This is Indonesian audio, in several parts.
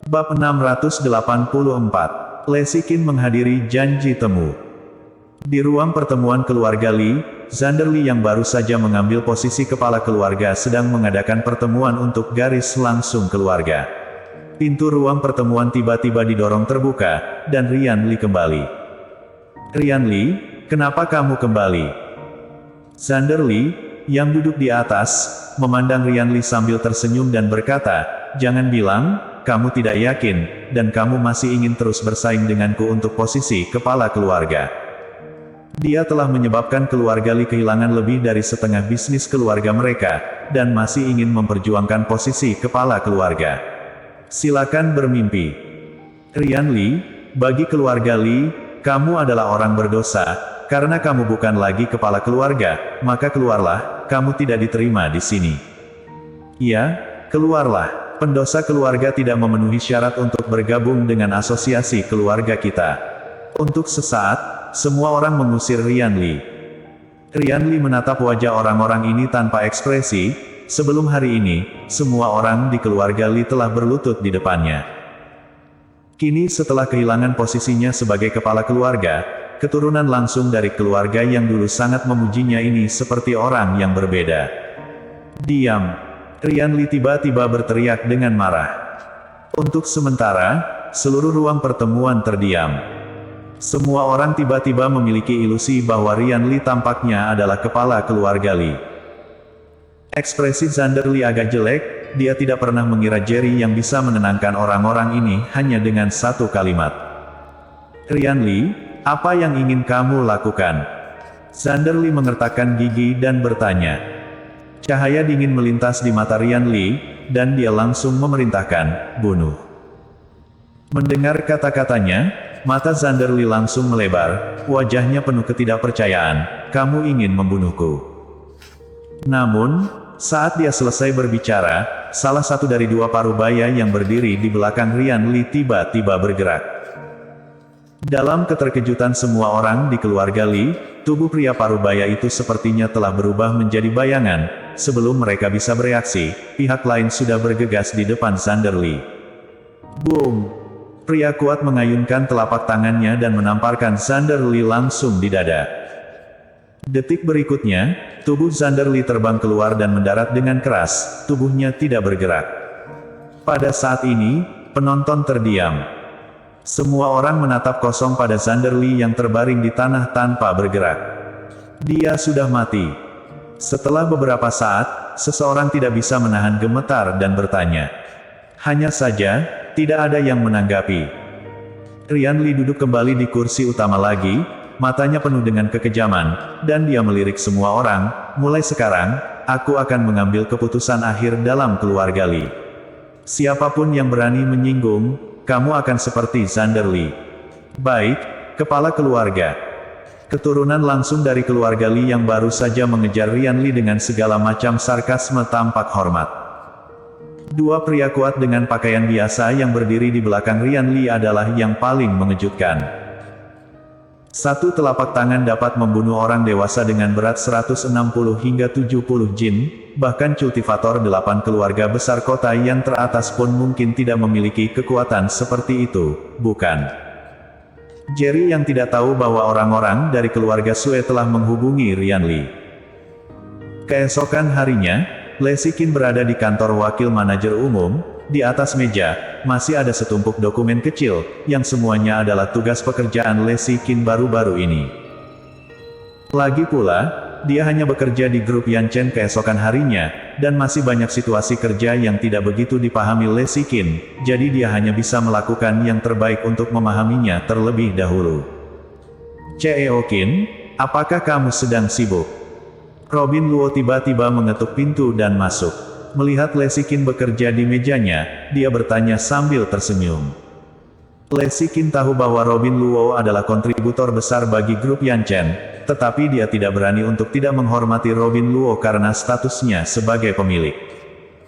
Bab 684. Lesikin menghadiri janji temu. Di ruang pertemuan keluarga Lee, Xander Lee yang baru saja mengambil posisi kepala keluarga sedang mengadakan pertemuan untuk garis langsung keluarga. Pintu ruang pertemuan tiba-tiba didorong terbuka, dan Ryan Lee kembali. "Ryan Lee, kenapa kamu kembali?" Xander Lee, yang duduk di atas, memandang Ryan Lee sambil tersenyum dan berkata, "Jangan bilang, kamu tidak yakin, dan kamu masih ingin terus bersaing denganku untuk posisi kepala keluarga." Dia telah menyebabkan keluarga Lee kehilangan lebih dari setengah bisnis keluarga mereka, dan masih ingin memperjuangkan posisi kepala keluarga. Silakan bermimpi. Ryan Lee, bagi keluarga Lee, kamu adalah orang berdosa, karena kamu bukan lagi kepala keluarga, maka keluarlah, kamu tidak diterima di sini. Ya, keluarlah. Pendosa keluarga tidak memenuhi syarat untuk bergabung dengan asosiasi keluarga kita. Untuk sesaat, semua orang mengusir Ryan Lee. Ryan Lee menatap wajah orang-orang ini tanpa ekspresi. Sebelum hari ini, semua orang di keluarga Lee telah berlutut di depannya. Kini setelah kehilangan posisinya sebagai kepala keluarga, keturunan langsung dari keluarga yang dulu sangat memujinya ini seperti orang yang berbeda. "Diam!" Ryan Lee tiba-tiba berteriak dengan marah. Untuk sementara, seluruh ruang pertemuan terdiam. Semua orang tiba-tiba memiliki ilusi bahwa Ryan Lee tampaknya adalah kepala keluarga Lee. Ekspresi Xander Lee agak jelek, dia tidak pernah mengira Jerry yang bisa menenangkan orang-orang ini hanya dengan satu kalimat. "Ryan Lee, apa yang ingin kamu lakukan?" Xander Lee mengertakkan gigi dan bertanya. Cahaya dingin melintas di mata Ryan Lee, dan dia langsung memerintahkan, "Bunuh." Mendengar kata-katanya, mata Xander Lee langsung melebar, wajahnya penuh ketidakpercayaan. "Kamu ingin membunuhku?" Namun, saat dia selesai berbicara, salah satu dari dua parubaya yang berdiri di belakang Ryan Lee tiba-tiba bergerak. Dalam keterkejutan semua orang di keluarga Lee, tubuh pria parubaya itu sepertinya telah berubah menjadi bayangan. Sebelum mereka bisa bereaksi, pihak lain sudah bergegas di depan Xander Lee. Boom! Pria kuat mengayunkan telapak tangannya dan menamparkan Xander Lee langsung di dada. Detik berikutnya, tubuh Xander Lee terbang keluar dan mendarat dengan keras, tubuhnya tidak bergerak. Pada saat ini, penonton terdiam. Semua orang menatap kosong pada Xander Lee yang terbaring di tanah tanpa bergerak. Dia sudah mati. Setelah beberapa saat, seseorang tidak bisa menahan gemetar dan bertanya. Hanya saja, tidak ada yang menanggapi. Ryan Lee duduk kembali di kursi utama lagi, matanya penuh dengan kekejaman, dan dia melirik semua orang. "Mulai sekarang, aku akan mengambil keputusan akhir dalam keluarga Lee. Siapapun yang berani menyinggung, kamu akan seperti Xander Lee." Baik, kepala keluarga. Keturunan langsung dari keluarga Lee yang baru saja mengejar Ryan Lee dengan segala macam sarkasme tampak hormat. Dua pria kuat dengan pakaian biasa yang berdiri di belakang Ryan Lee adalah yang paling mengejutkan. Satu telapak tangan dapat membunuh orang dewasa dengan berat 160 hingga 70 jin, bahkan cultivator 8 keluarga besar kota yang teratas pun mungkin tidak memiliki kekuatan seperti itu, bukan? Jerry yang tidak tahu bahwa orang-orang dari keluarga Sue telah menghubungi Ryan Lee. Keesokan harinya, Lesikin berada di kantor wakil manajer umum. Di atas meja, masih ada setumpuk dokumen kecil, yang semuanya adalah tugas pekerjaan Lesikin baru-baru ini. Lagi pula, dia hanya bekerja di grup Yanchen keesokan harinya, dan masih banyak situasi kerja yang tidak begitu dipahami Lesikin, jadi dia hanya bisa melakukan yang terbaik untuk memahaminya terlebih dahulu. "Cheokin, apakah kamu sedang sibuk?" Robin Luo tiba-tiba mengetuk pintu dan masuk. Melihat Lesikin bekerja di mejanya, dia bertanya sambil tersenyum. Lesikin tahu bahwa Robin Luo adalah kontributor besar bagi grup Yanchen, tetapi dia tidak berani untuk tidak menghormati Robin Luo karena statusnya sebagai pemilik.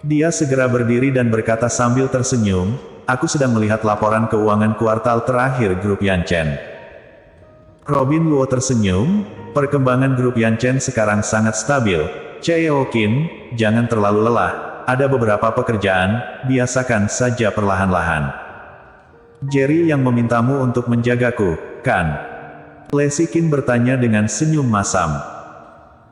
Dia segera berdiri dan berkata sambil tersenyum, "Aku sedang melihat laporan keuangan kuartal terakhir grup Yanchen." Robin Luo tersenyum, "Perkembangan grup Yanchen sekarang sangat stabil. Cheokin, jangan terlalu lelah, ada beberapa pekerjaan, biasakan saja perlahan-lahan." Jerry yang memintamu untuk menjagaku, kan? Lesikin bertanya dengan senyum masam.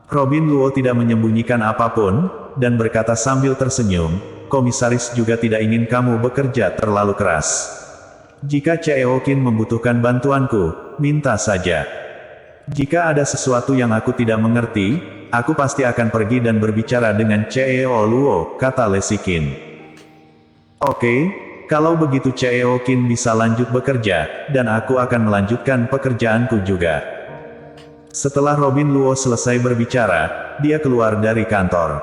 Robin Luo tidak menyembunyikan apapun, dan berkata sambil tersenyum, komisaris juga tidak ingin kamu bekerja terlalu keras. Jika Cheo Qin membutuhkan bantuanku, minta saja. Jika ada sesuatu yang aku tidak mengerti, aku pasti akan pergi dan berbicara dengan Cheo Luo, kata Lesikin. Oke. Kalau begitu Cheo Qin bisa lanjut bekerja, dan aku akan melanjutkan pekerjaanku juga. Setelah Robin Luo selesai berbicara, dia keluar dari kantor.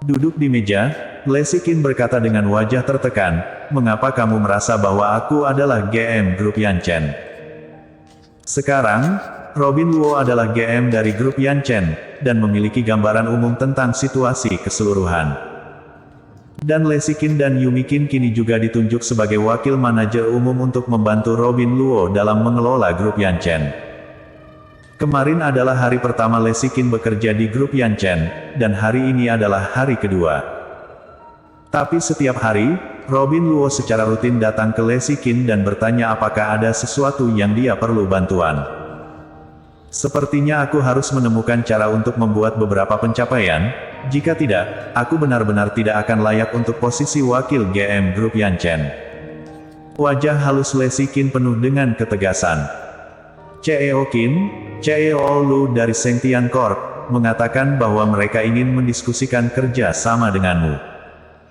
Duduk di meja, Lesikin berkata dengan wajah tertekan, mengapa kamu merasa bahwa aku adalah GM Grup Yanchen? Sekarang, Robin Luo adalah GM dari Grup Yanchen, dan memiliki gambaran umum tentang situasi keseluruhan. Dan Lesikin dan Yumikin kini juga ditunjuk sebagai wakil manajer umum untuk membantu Robin Luo dalam mengelola Grup Yanchen. Kemarin adalah hari pertama Lesikin bekerja di Grup Yanchen, dan hari ini adalah hari kedua. Tapi setiap hari, Robin Luo secara rutin datang ke Lesikin dan bertanya apakah ada sesuatu yang dia perlu bantuan. Sepertinya aku harus menemukan cara untuk membuat beberapa pencapaian, jika tidak, aku benar-benar tidak akan layak untuk posisi wakil GM Grup Yanchen. Wajah halus Lesikin penuh dengan ketegasan. Cheo Qin, Cheo Lu dari Sengtian Corp, mengatakan bahwa mereka ingin mendiskusikan kerja sama denganmu.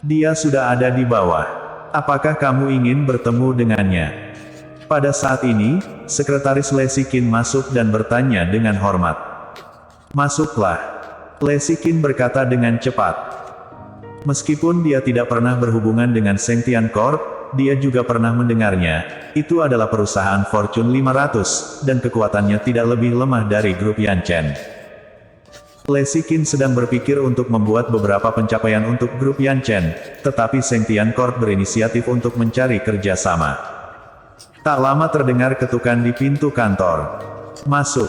Dia sudah ada di bawah. Apakah kamu ingin bertemu dengannya? Pada saat ini, Sekretaris Lesikin masuk dan bertanya dengan hormat. Masuklah. Lesikin berkata dengan cepat. Meskipun dia tidak pernah berhubungan dengan Sengtian Corp, dia juga pernah mendengarnya. Itu adalah perusahaan Fortune 500, dan kekuatannya tidak lebih lemah dari Grup Yanchen. Lesikin sedang berpikir untuk membuat beberapa pencapaian untuk Grup Yanchen, tetapi Sengtian Corp berinisiatif untuk mencari kerjasama. Tak lama terdengar ketukan di pintu kantor. Masuk.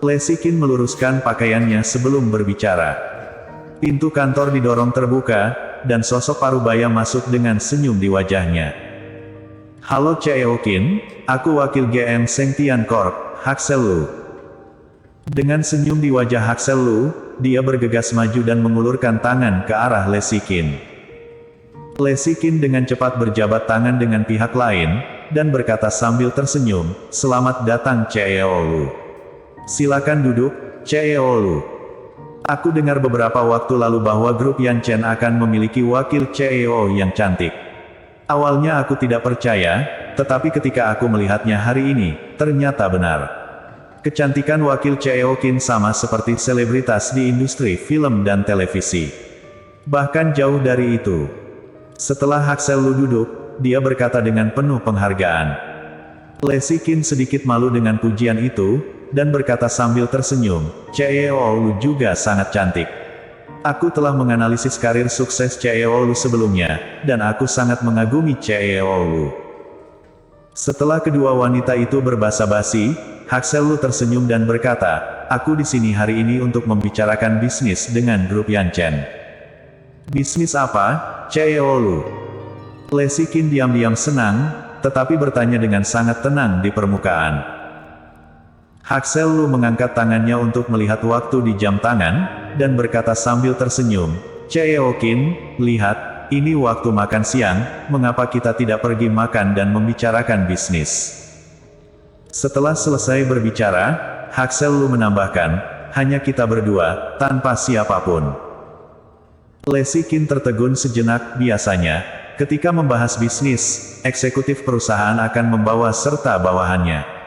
Lesikin meluruskan pakaiannya sebelum berbicara. Pintu kantor didorong terbuka, dan sosok parubaya masuk dengan senyum di wajahnya. Halo Cheo Qin, aku wakil GM Sengtian Corp, Haksel Lu. Dengan senyum di wajah Haksel Lu, dia bergegas maju dan mengulurkan tangan ke arah Lesikin. Lesikin dengan cepat berjabat tangan dengan pihak lain, dan berkata sambil tersenyum, selamat datang Cheo Lu. Silakan duduk, Cheo Lu. Aku dengar beberapa waktu lalu bahwa Grup Yanchen akan memiliki wakil CEO yang cantik. Awalnya aku tidak percaya, tetapi ketika aku melihatnya hari ini, ternyata benar. Kecantikan wakil Cheo Qin sama seperti selebritas di industri film dan televisi. Bahkan jauh dari itu. Setelah Haksel Lu duduk, dia berkata dengan penuh penghargaan. Lesikin sedikit malu dengan pujian itu, dan berkata sambil tersenyum, Cheo Lu juga sangat cantik. Aku telah menganalisis karir sukses Cheo Lu sebelumnya, dan aku sangat mengagumi Cheo Lu. Setelah kedua wanita itu berbasa-basi, Haksel Lu tersenyum dan berkata, aku di sini hari ini untuk membicarakan bisnis dengan Grup Yanchen. Bisnis apa, Cheo Lu? Lesikin diam-diam senang, tetapi bertanya dengan sangat tenang di permukaan. Haksel Lu mengangkat tangannya untuk melihat waktu di jam tangan, dan berkata sambil tersenyum, Cheo Qin, lihat, ini waktu makan siang, mengapa kita tidak pergi makan dan membicarakan bisnis? Setelah selesai berbicara, Haksel Lu menambahkan, hanya kita berdua, tanpa siapapun. Lesikin tertegun sejenak. Biasanya, ketika membahas bisnis, eksekutif perusahaan akan membawa serta bawahannya.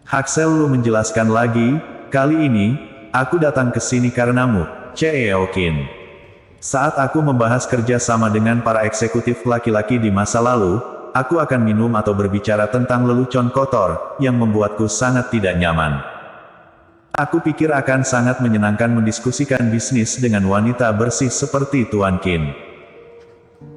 Haksel Lu menjelaskan lagi, kali ini, aku datang ke sini karenamu, Cheo Qin. Saat aku membahas kerja sama dengan para eksekutif laki-laki di masa lalu, aku akan minum atau berbicara tentang lelucon kotor, yang membuatku sangat tidak nyaman. Aku pikir akan sangat menyenangkan mendiskusikan bisnis dengan wanita bersih seperti Tuan Qin.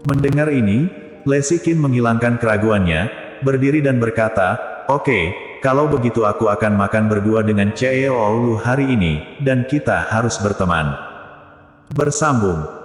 Mendengar ini, Lesikin menghilangkan keraguannya, berdiri dan berkata, oke, kalau begitu aku akan makan berdua dengan Cheo Lu hari ini, dan kita harus berteman. Bersambung.